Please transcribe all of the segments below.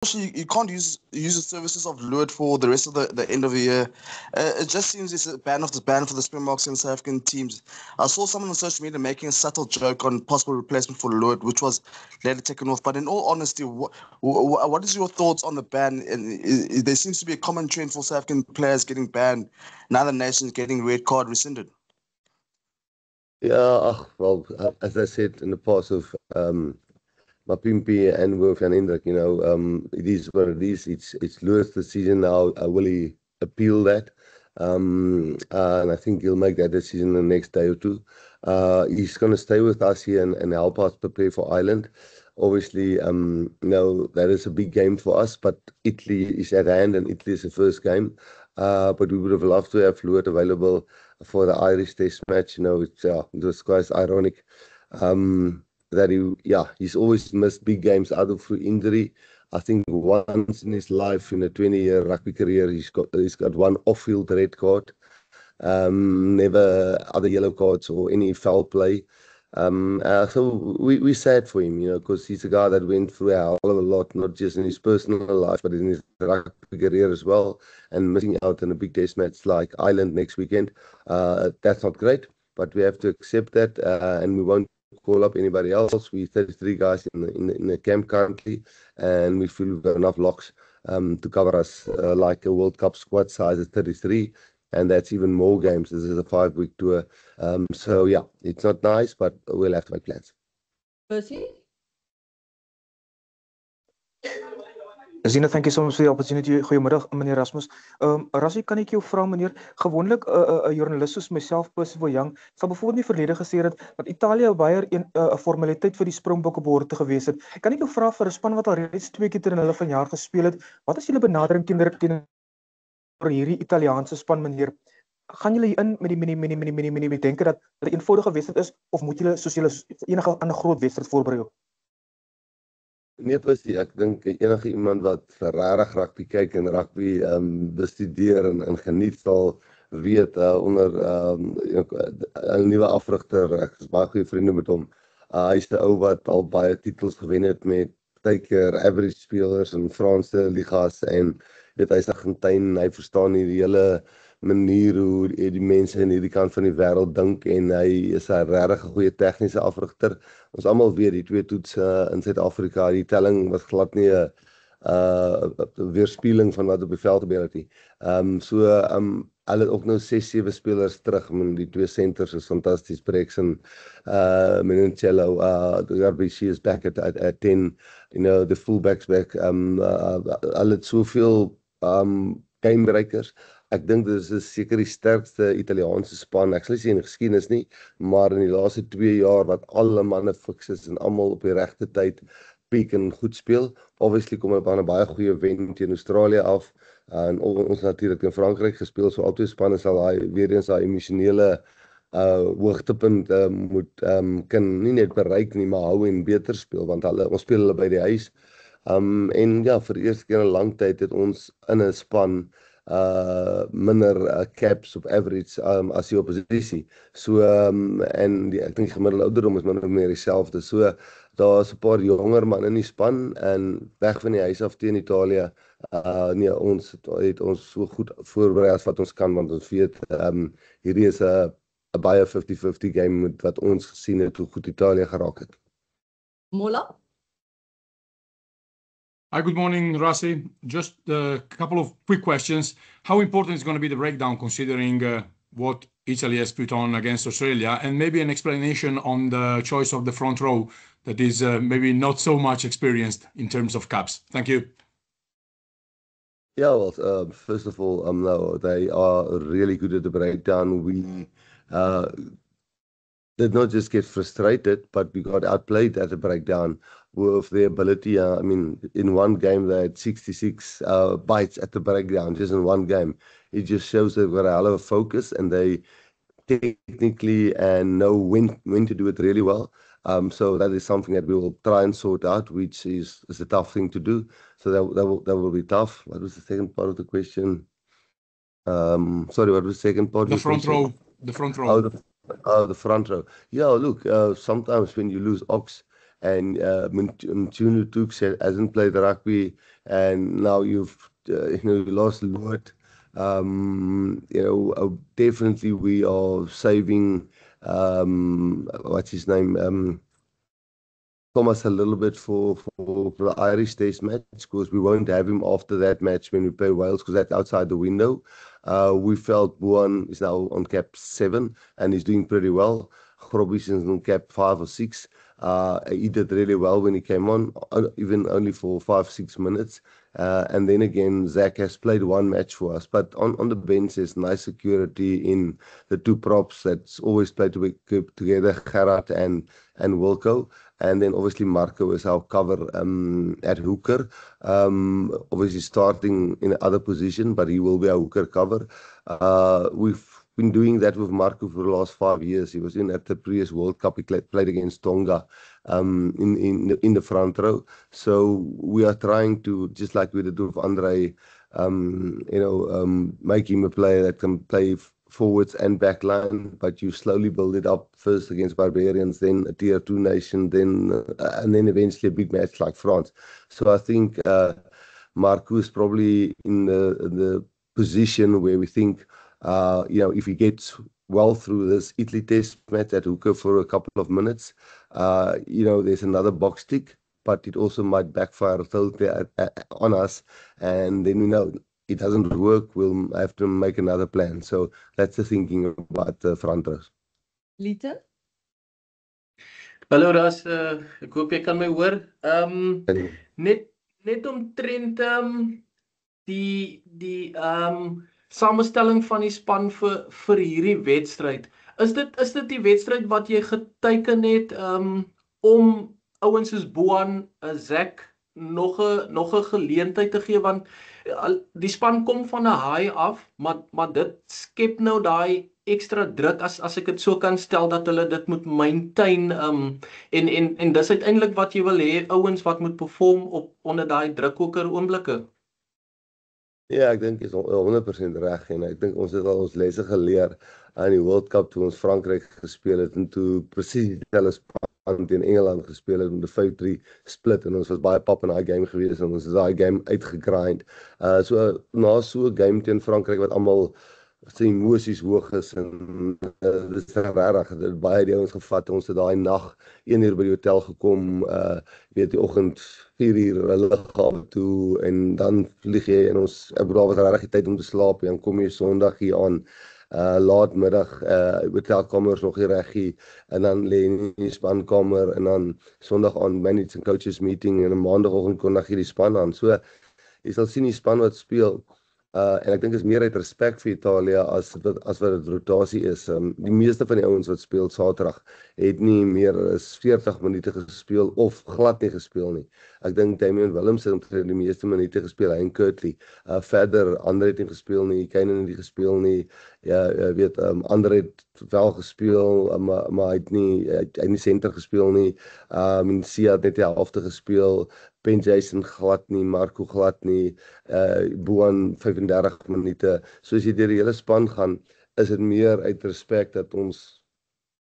you can't use the services of Lewis for the rest of the end of the year. It just seems it's a ban for the Springboks and South African teams. I saw someone on social media making a subtle joke on possible replacement for Lewis, which was later taken off. But in all honesty, what is your thoughts on the ban? And there seems to be a common trend for South African players getting banned, and other nations getting red card rescinded. Yeah, well, as I said in the past of Mapimpi and Wolf van Indruk, it is what it is. It's Lewis' decision now. Will he appeal that? And I think he'll make that decision the next day or two. He's going to stay with us here and help us prepare for Ireland. Obviously, that is a big game for us, but Italy is at hand and Italy is the first game. But we would have loved to have Lewis available for the Irish Test match. It was quite ironic. That he's always missed big games either through injury. I think once in his life, in a 20-year rugby career, he's got one off-field red card, never other yellow cards or any foul play. So we sad for him, because he's a guy that went through a hell of a lot, not just in his personal life, but in his rugby career as well. And missing out on a big test match like Ireland next weekend, that's not great, but we have to accept that, and we won't call up anybody else. We 33 guys in the camp currently, and we feel we've got enough locks to cover us like a World Cup squad size is 33, and that's even more games. This is a 5-week tour. So yeah, it's not nice, but we'll have to make plans. Percy? Zina, thank you so much for the opportunity. Goeiemiddag, meneer Rasmus. Rassie, kan ek jou vra, meneer, gewoonlik 'n joernalis soos myself, Percy Young, sal bijvoorbeeld nie verlede gesê het dat Italië baie 'n formaliteit vir die Springbokke behoort te gewees het. Kan ek jou vra vir 'n span wat al reeds 2 keer teen hulle vanjaar gespeel het, wat is julle benadering teenoor hierdie Italiaanse span, meneer? Gaan julle in met die denke dat hulle eenvoudige wedstryd is, of moet julle soos julle enige ander groot wedstryd voorberei? Nee, Percy, ek dink enige iemand wat regtig rugby kyk en rugby bestudeer en geniet sal weet onder 'n nuwe afrigter. Ek is baie goeie vriende met hom. Hy's 'n ou wat al baie titels gewen het met partykeer average spelers in Franse ligas, en hy's 'n Argentyn. Hy verstaan die hele manier hoe die mense in hierdie kant van die wêreld dink, en hy is 'n regtig goeie tegniese afrigter. Ons almal weet die 2 toetse in Suid-Afrika, die telling was glad nie 'n weerspieëling van wat op die veld gebeur het nie. Hulle het ook nou 6-7 spelers terug. Die 2 centers is fantasties. Brexen, Menoncello, the RBC is back at 10. The fullbacks back. Hulle het soveel gamebreakers. Ek dink dit is seker die sterkste Italiaanse span. Ek sal nie sê in die geskiedenis nie, maar in die laaste 2 jaar wat alle manne fiks is en almal op die regte tyd piek en goed speel. Obviously kom hulle van 'n baie goeie wen teen Australië af, en ons natuurlik in Frankryk gespeel, so albei spanne sal weer eens daai emosionele hoogtepunt moet kan nie net bereik nie, maar hou en beter speel, want ons speel hulle by die huis. En ja, vir die eerste keer in 'n lang tyd het ons in 'n span minder caps op average as die oppositie. So en ek dink die gemiddelde ouderdom is min of meer dieselfde. So daar is 'n paar jonger manne in die span, en weg van die huis af teen Italië. Nee, ons het ons so goed voorberei as wat ons kan, want ons weet hierdie is 'n baie 50-50 game met wat ons gesien het hoe goed Italië geraak het. Mola? Hi, good morning, Rassie. Just a couple of quick questions. How important is going to be the breakdown considering what Italy has put on against Australia, and maybe an explanation on the choice of the front row that is maybe not so much experienced in terms of caps? Thank you. Yeah, well, first of all, no, they are really good at the breakdown. We did not just get frustrated, but we got outplayed at the breakdown with their ability. In one game they had 66 bites at the breakdown, just in one game. It just shows they've got a hell of a focus, and they technically and know when to do it really well. So that is something that we will try and sort out, which is a tough thing to do. So that will be tough. What was the second part of the question? Sorry, what was the second part? The front row. The front row. The front row. Yeah, look, sometimes when you lose Ox and Mchunu Tux hasn't played rugby, and now you've lost Lord. Definitely we are saving what's his name, Thomas a little bit for the Irish Test match, because we won't have him after that match when we play Wales, because that's outside the window. We felt Buan is now on cap 7 and he's doing pretty well. Robison's on cap 5 or 6. He did really well when he came on, even only for 5-6 minutes. And then again, Zach has played one match for us, but on the bench there's nice security in the two props that's always played together, Gerard and Wilco. And then obviously Marco is our cover at hooker. Obviously starting in another position, but he will be our hooker cover. We've been doing that with Marco for the last 5 years. He was at the previous World Cup. He played against Tonga in the front row. So we are trying to, just like we did with Andre, make him a player that can play forwards and back line, but you slowly build it up, first against Barbarians, then a tier 2 nation, and then eventually a big match like France. So I think Marco is probably in the position where we think, if he gets well through this Italy test match at hooker for a couple of minutes, there's another box tick, but it also might backfire totally on us, and then it doesn't work, we'll have to make another plan. So that's the thinking about the front rows. Lita? Hallo Ras, ek hoop jy kan my hoor. Net omtrent die samestelling van die span vir hierdie wedstryd. Is dit die wedstryd wat jy geteken het om ouens soos Boan, Zak nog 'n geleentheid te gee, want die span kom van 'n high af, maar dit skep nou daai ekstra druk, as ek dit so kan stel, dat hulle dit moet maintain, en dis uiteindelik wat jy wil hê, ouens wat moet perform onder daai drukhoeker oomblikke. Ja, ek dink jy is 100% reg, en ek dink ons het al ons lesse geleer aan die World Cup toe ons Frankryk gespeel het, en toe presies dieselfde span teen Engeland gespeel het met 'n 5-3 split, en ons was baie pap in daai game gewees, en ons het daai game uitgegrind. So na so 'n game teen Frankryk wat almal sy emosies hoog is, en dit is regtig, dit het baie die ouens gevat. Ons het daai nag 1 uur by die hotel gekom, die oggend 4 uur lughawe toe, en dan vlieg jy, en ek bedoel, was regtig tyd om te slaap, en kom jy Sondag hier aan, laatmiddag, hotelkamers nog nie reg, en dan lê in die spankamer, en dan Sondag aan managers and coaches meeting, en 'n maandagoggend kondig jy die span aan. So jy sal sien die span wat speel, en ek dink is meer uit respek vir Italië as wat dit rotasie is. Die meeste van die ouens wat speel Saterdag het nie meer as 40 minute gespeel of glad nie gespeel nie. Ek dink Damian Willemse het die meeste minute gespeel, hy en Kurtley. Verder, Andre het nie gespeel nie, Kane het nie gespeel nie. Andre het wel gespeel, maar hy het nie center gespeel nie. Sia het net die helfte gespeel. Ben Jason glad nie, Marco glad nie, Boan 35 minute. So as jy deur die hele span gaan, is dit meer uit respek dat ons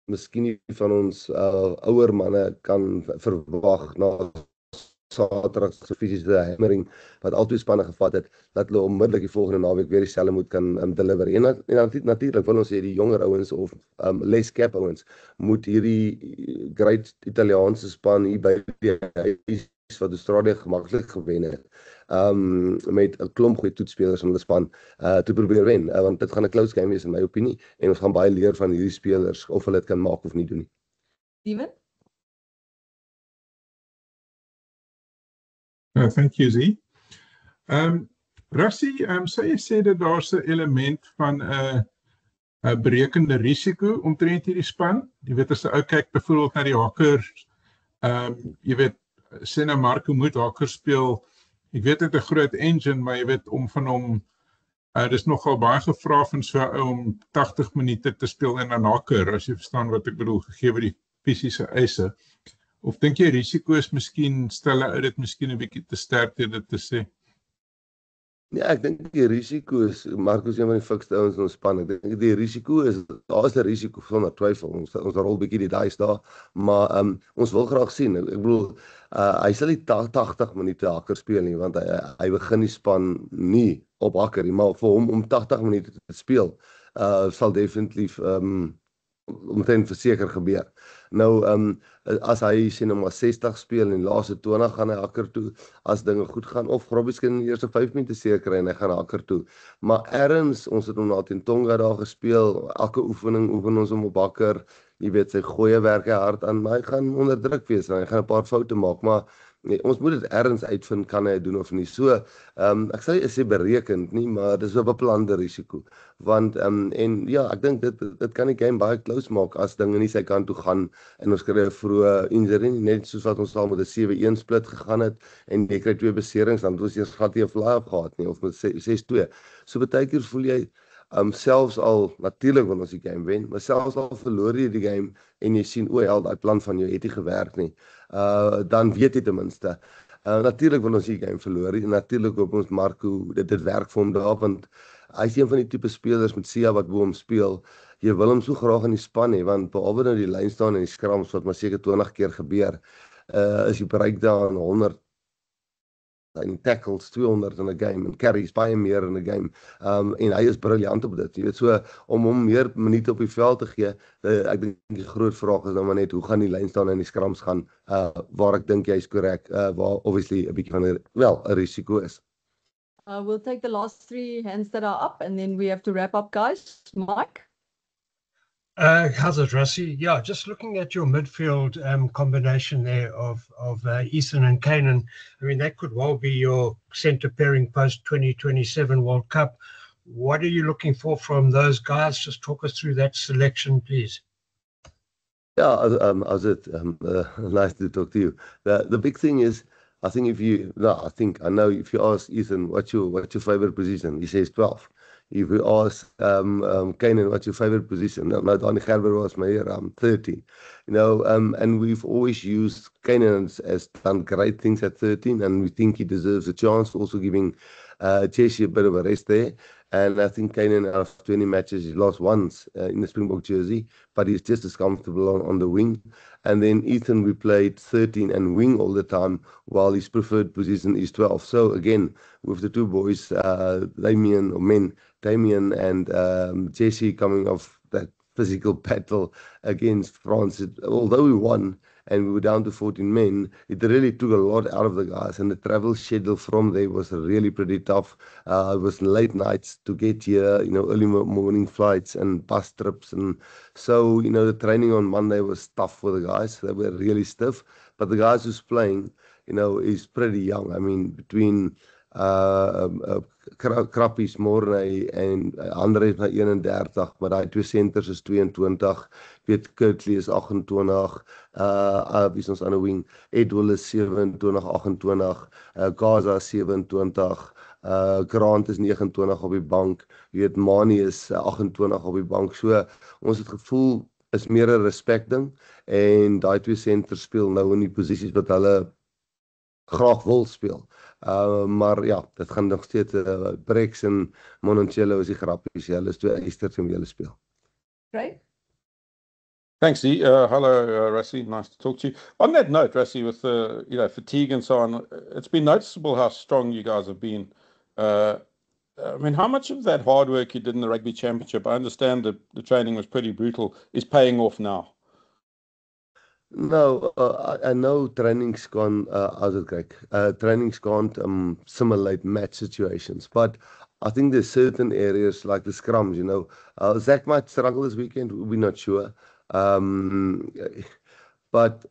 miskien nie van ons ouer manne kan verwag na Saterdag se fisiese hammering wat altyd spanne gevat het, dat hulle onmiddellik die volgende naweek weer dieselfde moet kan deliver. En natuurlik wil ons sê die jonger ouens of less cap ouens moet hierdie great Italiaanse span hier by die huis wat Australië gemaklik gewen het, met 'n klomp goeie toetsspelers in hulle span, te probeer wen, want dit gaan 'n close game wees in my opinie, en ons gaan baie leer van hierdie spelers, of hulle dit kan maak of nie doen nie. Steven? Thank you, Z. Rassie, sou jy sê dat daar's 'n element van 'n berekende risiko omtrent hierdie span? Jy weet, as jy kyk byvoorbeeld na die hakkers, jy weet, sê nou Marco moet hakker speel, ek weet dit 'n groot engine, maar jy weet, om van hom, dis nogal baie gevra van so om 80 minute te speel in 'n hakker, as jy verstaan wat ek bedoel, gegee die fisiese eise. Of dink jy risiko is miskien, stel uit dit miskien 'n bietjie te sterk deur dit te sê? Ja, ek dink die risiko is Marcus een van die fikste ouens in ons span. Ek dink die risiko is daar is 'n risiko sonder twyfel. Ons rol bietjie die dice daar, maar ons wil graag sien. Ek bedoel hy sal nie 80 minute hakker speel nie want hy begin die span nie op hakker nie, maar vir hom om 80 minute te speel sal definitief omtrent verseker gebeur. Nou as hy sien hom maar 60 speel en die laaste 20 gaan hy hakker toe as dinge goed gaan of Grobbies kan in die eerste 5 minute seker kry en hy gaan hakker toe. Maar erns ons het hom na teen Tonga daar gespeel, elke oefening oefen ons hom op hakker. Jy weet sy goeie werk hy hard aan, maar hy gaan onder druk wees en hy gaan 'n paar foute maak, maar nee, ons moet dit ergens uitvind kan hy doen of nie. So, ek sal nie sê berekend nie, maar dis 'n beplande risiko. Want en ja, ek dink dit kan die game baie close maak as dinge nie sy kant toe gaan en ons kry 'n vroeë injury, net soos wat ons al met 'n 7-1 split gegaan het en jy kry 2 beserings, dan het ons eers glad nie 'n fly-off gehad nie of met 6-2. So baie keer voel jy selfs al natuurlik wil ons die game wen, maar selfs al verloor jy die game en jy sien o, hel, daai plan van jou het nie gewerk nie. Dan weet jy ten minste. Natuurlik wil ons die game verloor en natuurlik hoop ons Marco dit werk vir hom daar want hy is een van die tipe spelers met Sia wat bo hom speel. Jy wil hom so graag in die span hê want behalwe nou die lyn staan en die scrums wat maar seker 20 keer gebeur, is die breakdown 100 en tackles 200 in 'n game en carries baie meer in 'n game. En hy is briljant op dit. Jy weet so om hom meer minute op die veld te gee, ek dink die groot vraag is nou maar net hoe gaan die lyn staan en die scrums gaan waar ek dink jy's korrek, waar obviously 'n bietjie van 'n risiko is. We'll take the last 3 hands that are up and then we have to wrap up, guys. Mike? How's it, Rassie? Yeah, just looking at your midfield combination there of Ethan and Kanan, I mean, that could well be your centre pairing post-2027 World Cup. What are you looking for from those guys? Just talk us through that selection, please. Yeah, nice to talk to you. The big thing is, I think I know if you ask Ethan, what's your favourite position? He says 12. If we ask Kanan, what's your favourite position? No, Donnie Gerber was my 13. You know, and we've always used Kanan as done great things at 13, and we think he deserves a chance. Also giving Jesse a bit of a rest there. And I think Kanan, out of 20 matches, he lost once in the Springbok jersey, but he's just as comfortable on the wing. And then Ethan, we played 13 and wing all the time, while his preferred position is 12. So again, with the two boys, Damien and Jesse coming off that physical battle against France, although we won and we were down to 14 men, it really took a lot out of the guys, and the travel schedule from there was really pretty tough. It was late nights to get here, you know, early morning flights and bus trips, and so, you know, the training on Monday was tough for the guys. They were really stiff, but the guys who's playing, you know, is pretty young. I mean, between Krappies, Morney en Andre is 31, maar daai twee centers is 22, weet Kirtley is 28, wie is ons aan die wing, Edwell is 27, 28, Gaza is 27, Grant is 29 op die bank, weet Mani is 28 op die bank, so ons het gevoel is meer 'n respek ding, en daai twee centers speel nou in die posisies wat hulle graag wil speel. Maar ja, dit gaan nog steeds Brex en Mononcello is die grappies. Hulle is twee eisters om julle speel. Great. Thanks, Dee. Hello, Rassie. Nice to talk to you. On that note, Rassie, with fatigue and so on, it's been noticeable how strong you guys have been. I mean, how much of that hard work you did in the Rugby Championship, I understand that the training was pretty brutal, is paying off now? No, I know trainings can't trainings can't simulate match situations, but I think there's certain areas like the scrums, you know, Zach might struggle this weekend, we're not sure, but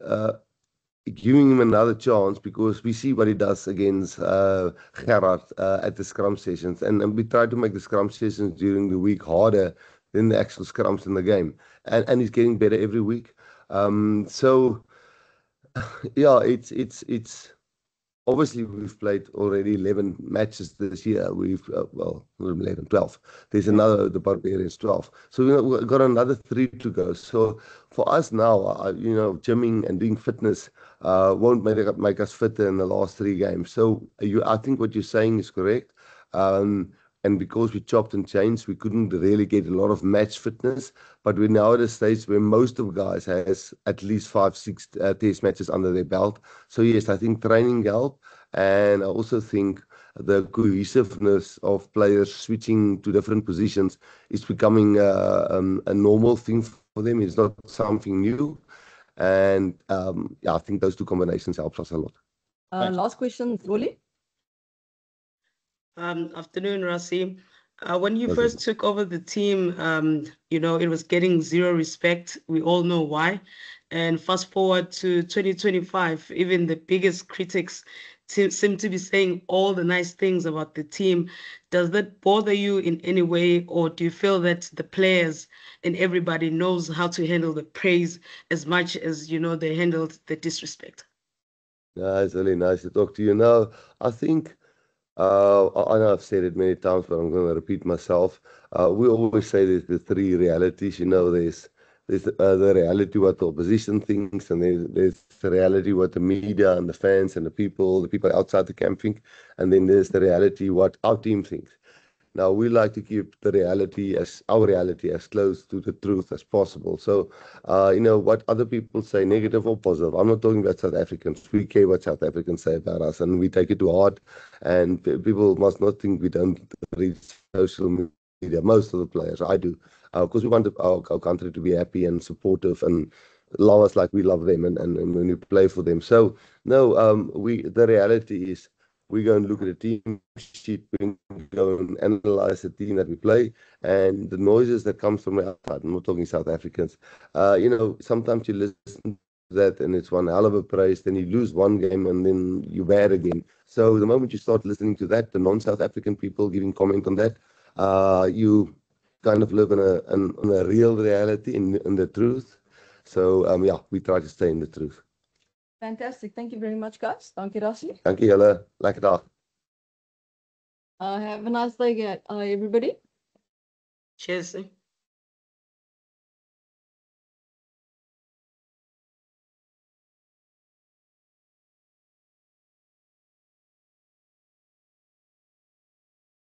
giving him another chance, because we see what he does against Gerard at the scrum sessions, and we try to make the scrum sessions during the week harder than the actual scrums in the game, and he's getting better every week. So yeah, it's obviously we've played already 11 matches this year. We've 11, 12. There's another, the Barbarians 12. So we've got another 3 to go. So for us now, you know, gymming and doing fitness won't make us fitter in the last 3 games. So I think what you're saying is correct. And because we chopped and changed, we couldn't really get a lot of match fitness. But we're now at a stage where most of guys has at least 5-6 test matches under their belt. So yes, I think training help, and I also think the cohesiveness of players switching to different positions is becoming a normal thing for them. It's not something new, and yeah, I think those two combinations helps us a lot. Last question, Rolly. Afternoon, Rassie. When you first took over the team, you know, it was getting zero respect. We all know why. And fast forward to 2025, even the biggest critics seem to be saying all the nice things about the team. Does that bother you in any way, or do you feel that the players and everybody knows how to handle the praise as much as, you know, they handled the disrespect? Yeah, it's really nice to talk to you now. I think I know I've said it many times, but I'm going to repeat myself. We always say there's the three realities. You know, there's the reality what the opposition thinks, and there's the reality what the media and the fans and the people outside the camp think, and then there's the reality what our team thinks. Now, we like to keep our reality as close to the truth as possible. So, you know, what other people say, negative or positive, I'm not talking about South Africans. We care what South Africans say about us, and we take it to heart. And people must not think we don't read social media. Most of the players, I do, because we want our country to be happy and supportive and love us like we love them, and when we play for them. So, no, the reality is, we go and look at the team sheet, we go and analyze the team that we play, and the noises that comes from outside. I'm not talking South Africans. You know, sometimes you listen to that and it's one hell of a praise, then you lose one game and then you're bad again. So the moment you start listening to that, the non-South African people giving comment on that, you kind of live in a real reality, in the truth. So yeah, we try to stay in the truth. Fantastic. Thank you very much, guys. Dankie, Rassie. Dankie julle. Lekker dag. Have a nice day, everybody. Cheers.